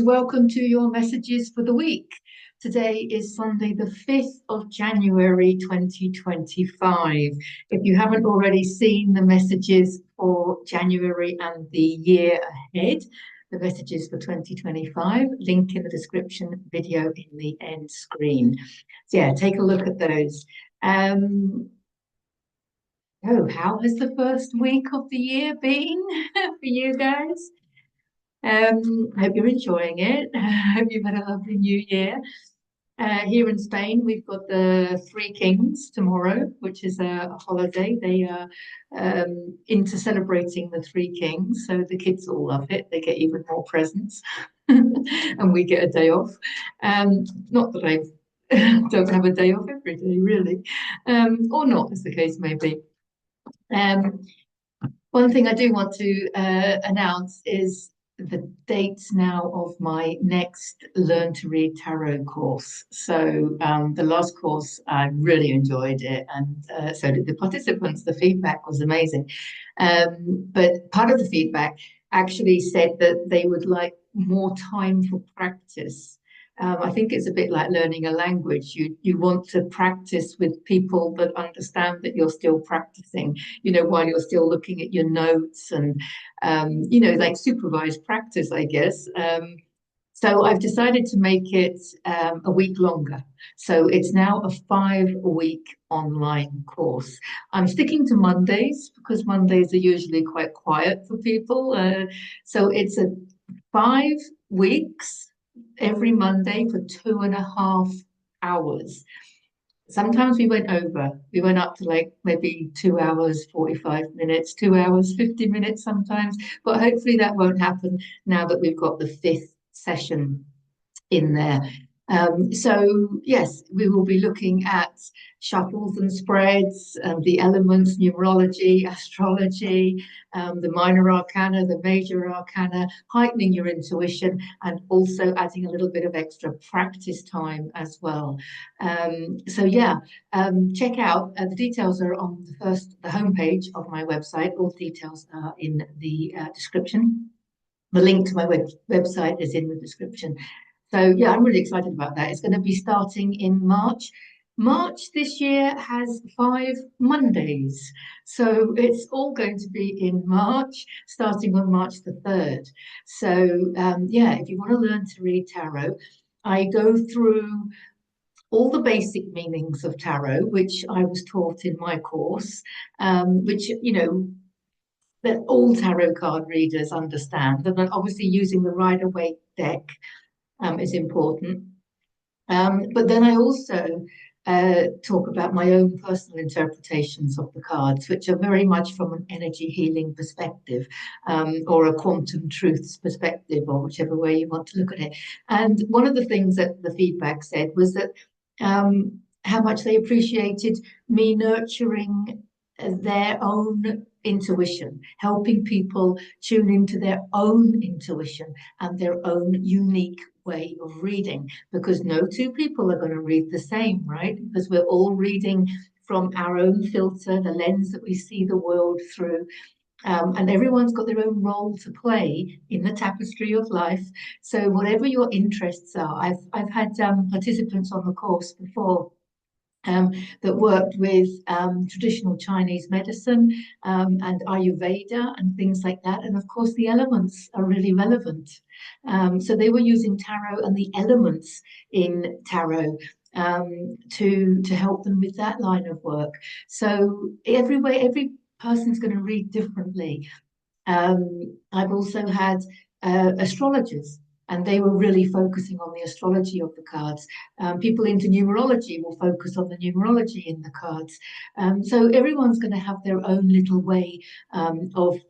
and welcome to your messages for the week. Today is Sunday, the 5th of January 2025. If you haven't already seen the messages for January and the year ahead, the messages for 2025, link in the description, video in the end screen. So yeah, take a look at those. How has the first week of the year been for you guys? I hope you're enjoying it. I hope you've had a lovely new year. Here in Spain, we've got the Three Kings tomorrow, which is a holiday. They are into celebrating the Three Kings, so the kids all love it. They get even more presents, and we get a day off. Not that I don't have a day off every day, really, or not, as the case may be. One thing I do want to announce is the dates now of my next Learn to Read Tarot course. So the last course, I really enjoyed it, and so did the participants. The feedback was amazing. But part of the feedback actually said that they would like more time for practice. I think it's a bit like learning a language. You want to practice with people that understand that you're still practicing, while you're still looking at your notes and, like supervised practice, I guess. So I've decided to make it a week longer. So it's now a 5-week online course. I'm sticking to Mondays because Mondays are usually quite quiet for people. So it's 5 weeks every Monday for 2.5 hours. Sometimes we went over. We went up to like maybe 2 hours, 45 minutes, 2 hours, 50 minutes sometimes. But hopefully that won't happen now that we've got the 5th session in there. So yes, we will be looking at shuffles and spreads, the elements, numerology, astrology, the minor arcana, the major arcana, heightening your intuition, and also adding a little bit of extra practice time as well. So yeah, check out the details are on the homepage of my website. All details are in the description. The link to my website is in the description. So yeah, I'm really excited about that. It's going to be starting in March. March this year has 5 Mondays. So it's all going to be in March, starting on March the 3rd. So yeah, if you want to learn to read tarot, I go through all the basic meanings of tarot, which I was taught in my course, which, that all tarot card readers understand. And then obviously using the Rider-Waite deck is important. But then I also talk about my own personal interpretations of the cards, which are very much from an energy healing perspective, or a quantum truths perspective, or whichever way you want to look at it. And one of the things that the feedback said was that how much they appreciated me nurturing their own intuition, helping people tune into their own intuition and their own unique way of reading, because no two people are going to read the same, right? Because we're all reading from our own filter, the lens that we see the world through. And everyone's got their own role to play in the tapestry of life. So whatever your interests are, I've had participants on the course before that worked with traditional Chinese medicine and Ayurveda and things like that. And of course, the elements are really relevant. So they were using tarot and the elements in tarot to help them with that line of work. So every person's going to read differently. I've also had astrologers, and they were really focusing on the astrology of the cards. People into numerology will focus on the numerology in the cards. So everyone's going to have their own little way of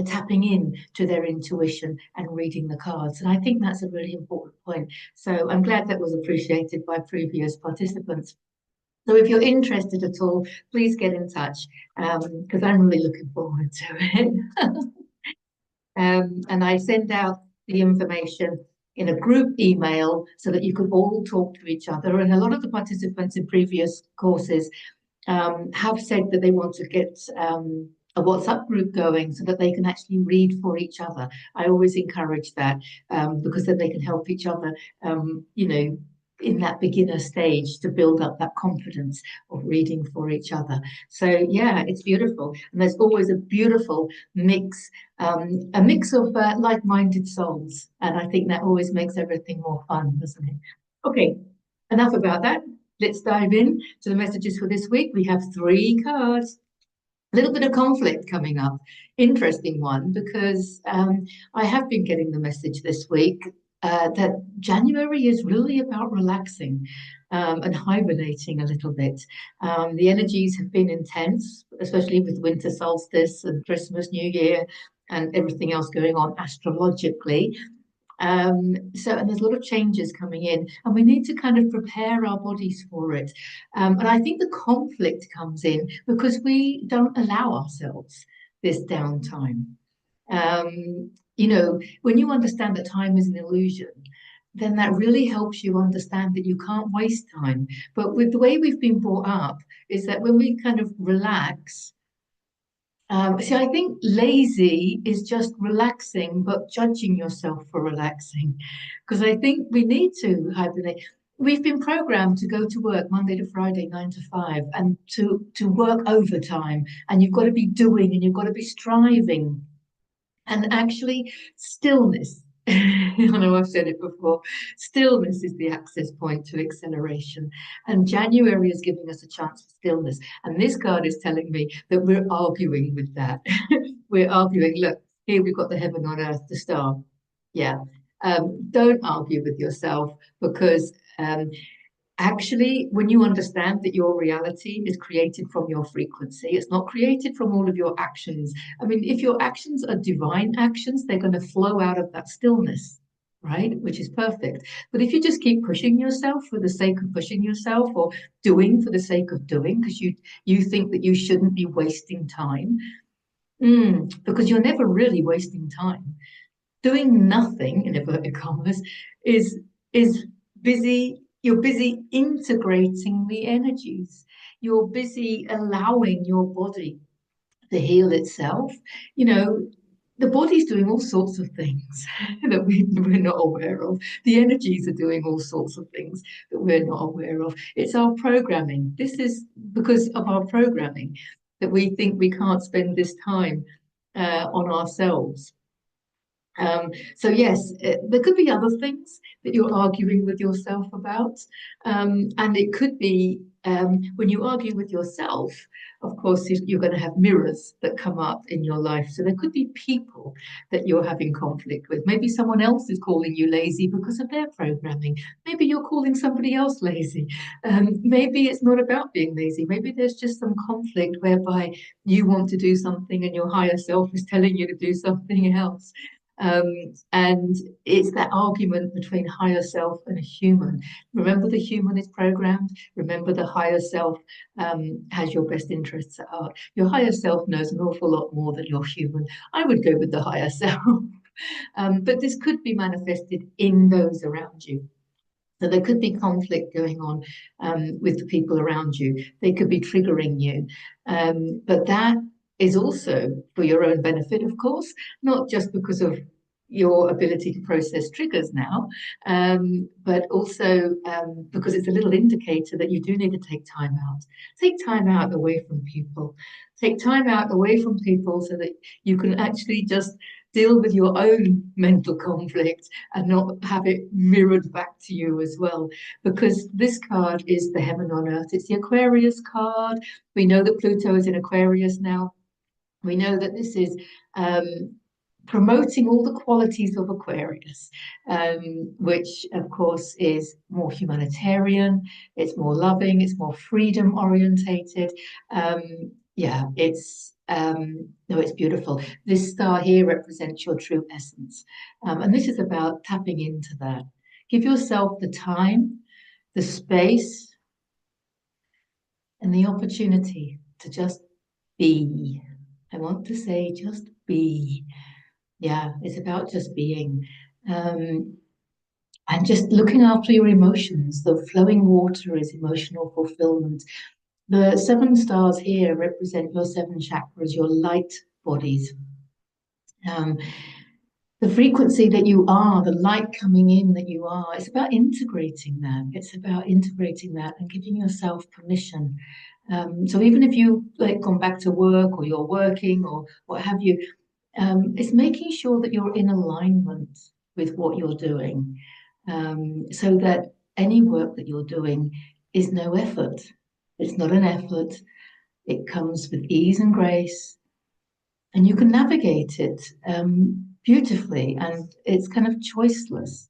tapping in to their intuition and reading the cards. And I think that's a really important point. So I'm glad that was appreciated by previous participants. So if you're interested at all, please get in touch because I'm really looking forward to it. And I send out the information in a group email so that you can all talk to each other. And a lot of the participants in previous courses have said that they want to get a WhatsApp group going so that they can actually read for each other. I always encourage that because then they can help each other, you know, in that beginner stage to build up that confidence of reading for each other. So yeah, it's beautiful, and there's always a beautiful mix, a mix of like-minded souls, and I think that always makes everything more fun, doesn't it? Okay, enough about that. Let's dive in to the messages for this week. We have three cards. A little bit of conflict coming up. Interesting one, because I have been getting the message this week that January is really about relaxing and hibernating a little bit. The energies have been intense, especially with winter solstice and Christmas, New Year, and everything else going on astrologically. And there's a lot of changes coming in, and we need to kind of prepare our bodies for it. And I think the conflict comes in because we don't allow ourselves this downtime. You know, when you understand that time is an illusion, then that really helps you understand that you can't waste time. But with the way we've been brought up, is that when we kind of relax, see, I think lazy is just relaxing, but judging yourself for relaxing. Because I think we need to hibernate. We've been programmed to go to work Monday to Friday, 9 to 5, and to work overtime. And you've got to be doing and you've got to be striving. And actually, stillness, I know I've said it before, stillness is the access point to acceleration. And January is giving us a chance for stillness. And this card is telling me that we're arguing with that. We're arguing, look, here we've got the heaven on earth, the star. Yeah. Don't argue with yourself because actually, when you understand that your reality is created from your frequency, it's not created from all of your actions. I mean, if your actions are divine actions, they're going to flow out of that stillness, right? Which is perfect. But if you just keep pushing yourself for the sake of pushing yourself, or doing for the sake of doing, because you think that you shouldn't be wasting time, because you're never really wasting time. Doing nothing, in inverted commas, is busy. You're busy integrating the energies. You're busy allowing your body to heal itself. You know, the body's doing all sorts of things that we're not aware of. The energies are doing all sorts of things that we're not aware of. It's our programming. This is because of our programming that we think we can't spend this time on ourselves. So yes, there could be other things that you're arguing with yourself about, and it could be when you argue with yourself. Of course, you're going to have mirrors that come up in your life. So there could be people that you're having conflict with. Maybe someone else is calling you lazy because of their programming. Maybe you're calling somebody else lazy. Maybe it's not about being lazy. Maybe there's just some conflict whereby you want to do something and your higher self is telling you to do something else. And it's that argument between higher self and a human. Remember, the human is programmed. Remember, the higher self has your best interests at heart. Your higher self knows an awful lot more than your human. I would go with the higher self. But this could be manifested in those around you. So there could be conflict going on with the people around you. They could be triggering you. But that is also for your own benefit, of course, not just because of your ability to process triggers now, but also because it's a little indicator that you do need to take time out. Take time out away from people. Take time out away from people so that you can actually just deal with your own mental conflict and not have it mirrored back to you as well. Because this card is the heaven on earth. It's the Aquarius card. We know that Pluto is in Aquarius now. We know that this is promoting all the qualities of Aquarius, which of course is more humanitarian, it's more loving, it's more freedom orientated. Yeah, it's no, it's beautiful. This star here represents your true essence, and this is about tapping into that. Give yourself the time, the space, and the opportunity to just be. I want to say just be. Yeah, it's about just being. And just looking after your emotions. The flowing water is emotional fulfillment. The seven stars here represent your seven chakras, your light bodies. Um, the frequency that you are, the light coming in that you are, it's about integrating that. It's about integrating that and giving yourself permission. So even if you like gone back to work or you're working or what have you, it's making sure that you're in alignment with what you're doing, so that any work that you're doing is no effort. It's not an effort. It comes with ease and grace, and you can navigate it beautifully, and it's kind of choiceless.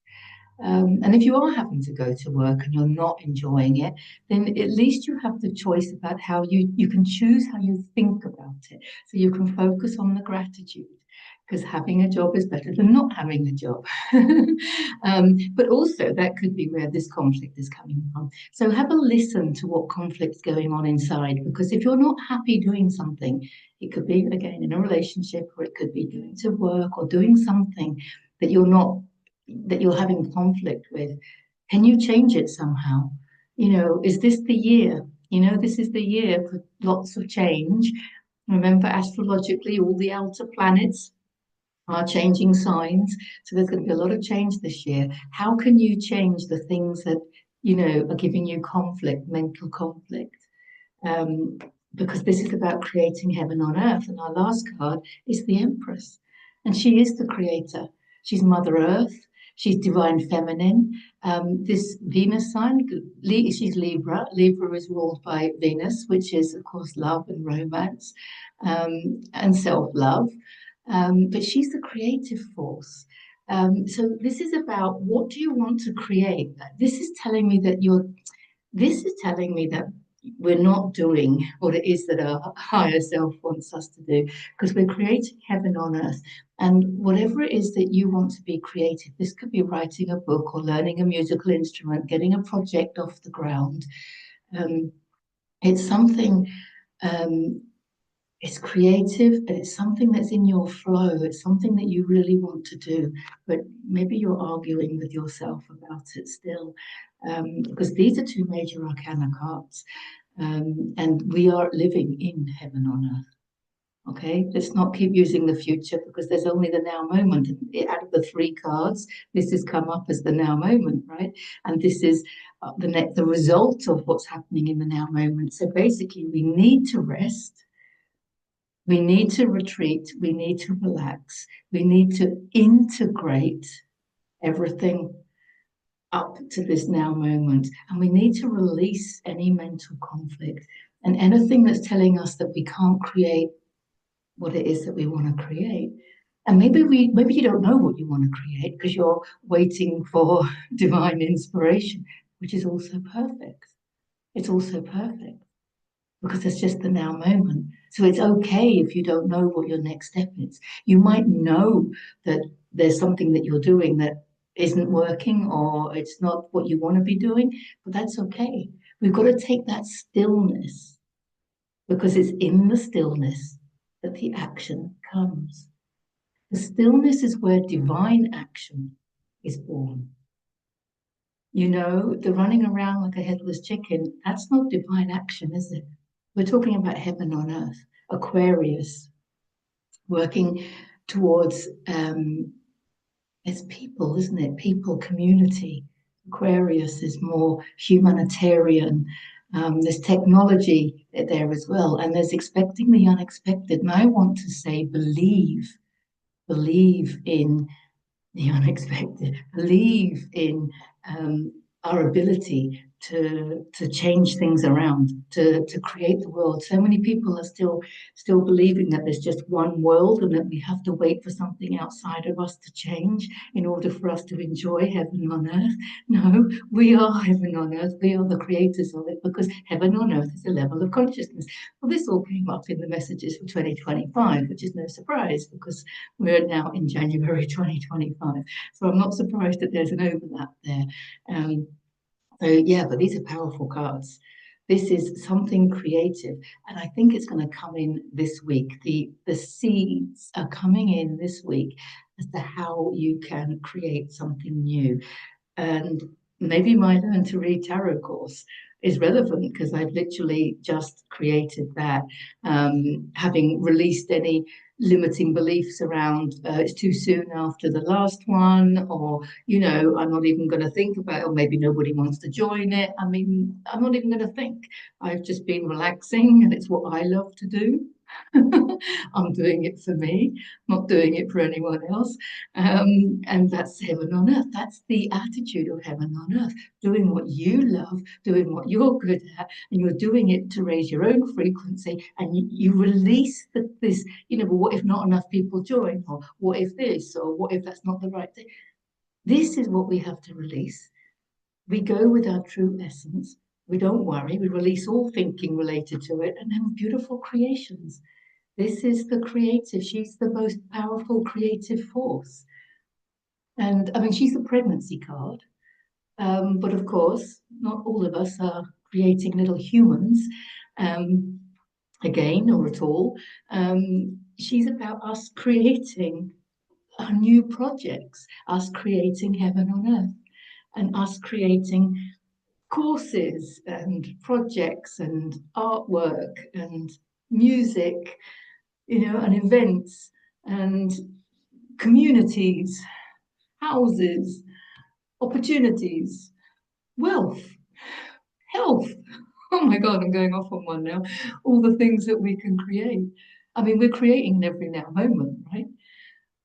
And if you are having to go to work and you're not enjoying it, then at least you have the choice about how you can choose how you think about it. So you can focus on the gratitude, because having a job is better than not having a job. But also that could be where this conflict is coming from. So have a listen to what conflict's going on inside, because if you're not happy doing something, it could be again in a relationship, or it could be doing to work or doing something that you're having conflict with. Can you change it somehow? Is this the year? This is the year for lots of change. Remember, astrologically, all the outer planets are changing signs. So there's going to be a lot of change this year. How can you change the things that, are giving you conflict, mental conflict? Um, because this is about creating heaven on earth. And our last card is the Empress. And she is the creator. She's Mother Earth. She's divine feminine. This Venus sign, she's Libra. Libra is ruled by Venus, which is, of course, love and romance, and self-love. But she's the creative force. So this is about, what do you want to create? This is telling me that we're not doing what it is that our higher self wants us to do, because we're creating heaven on earth. And whatever it is that you want to be creative, this could be writing a book or learning a musical instrument, getting a project off the ground. It's something, um, it's creative, and it's something that's in your flow. It's something that you really want to do, but maybe you're arguing with yourself about it still, because these are two major arcana cards, and we are living in heaven on earth. Okay, let's not keep using the future, because there's only the now moment. Out of the three cards, this has come up as the now moment, right? And this is the result of what's happening in the now moment. So basically, we need to rest. We need to retreat, we need to relax, we need to integrate everything up to this now moment, and we need to release any mental conflict and anything that's telling us that we can't create what it is that we want to create. And maybe you don't know what you want to create because you're waiting for divine inspiration, which is also perfect. It's also perfect, because it's just the now moment. So it's okay if you don't know what your next step is. You might know that there's something that you're doing that isn't working, or it's not what you want to be doing, but that's okay. We've got to take that stillness, because it's in the stillness that the action comes. The stillness is where divine action is born. The running around like a headless chicken, that's not divine action, is it? We're talking about heaven on earth, Aquarius, working towards, it's people, isn't it? People, community. Aquarius is more humanitarian. There's technology there as well, and there's expecting the unexpected. And I want to say, believe in the unexpected, believe in our ability to change things around, to create the world. So many people are still believing that there's just one world and that we have to wait for something outside of us to change in order for us to enjoy heaven on earth. No, we are heaven on earth. We are the creators of it, because heaven on earth is a level of consciousness. Well, this all came up in the messages for 2025, which is no surprise, because we're now in January 2025. So I'm not surprised that there's an overlap there. So yeah, but these are powerful cards. This is something creative, and I think it's going to come in this week. The seeds are coming in this week as to how you can create something new. And maybe my Learn to Read Tarot course is relevant because I've literally just created that, having released any limiting beliefs around it's too soon after the last one, or I'm not even going to think about it, or maybe nobody wants to join it. I mean, I'm not even going to think. I've just been relaxing, and it's what I love to do. I'm doing it for me, not doing it for anyone else. And that's heaven on earth. That's the attitude of heaven on earth. Doing what you love, doing what you're good at, and you're doing it to raise your own frequency. And you release this, but what if not enough people join? Or what if this? Or what if that's not the right thing? This is what we have to release. We go with our true essence. We don't worry. We release all thinking related to it, and then beautiful creations. This is the creative. She's the most powerful creative force. And I mean, she's the pregnancy card. But of course, not all of us are creating little humans, um, again or at all. She's about us creating our new projects, us creating heaven on earth, and us creating courses and projects and artwork and music, and events and communities, houses, opportunities, wealth, health. Oh my God, I'm going off on one now. All the things that we can create. I mean, we're creating in every now moment, right?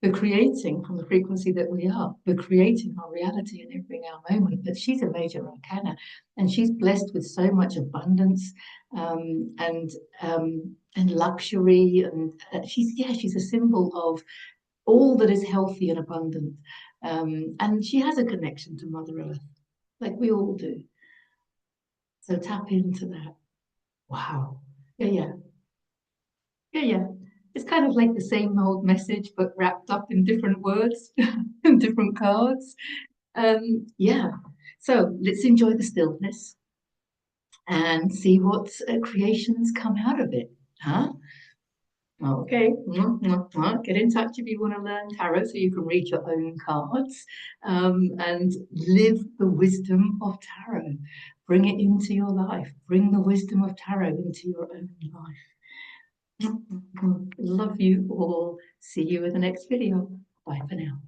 We're creating from the frequency that we are. We're creating our reality in every now moment. But she's a major arcana, and she's blessed with so much abundance, and luxury, and she's a symbol of all that is healthy and abundant. And she has a connection to Mother Earth, like we all do. So tap into that. Wow. Yeah, yeah. Yeah, yeah. It's kind of like the same old message, but wrapped up in different words and different cards. Yeah. So let's enjoy the stillness and see what creations come out of it. Huh? Okay. Get in touch if you want to learn tarot so you can read your own cards, and live the wisdom of tarot. Bring it into your life. Bring the wisdom of tarot into your own life. Love you all. See you in the next video. Bye for now.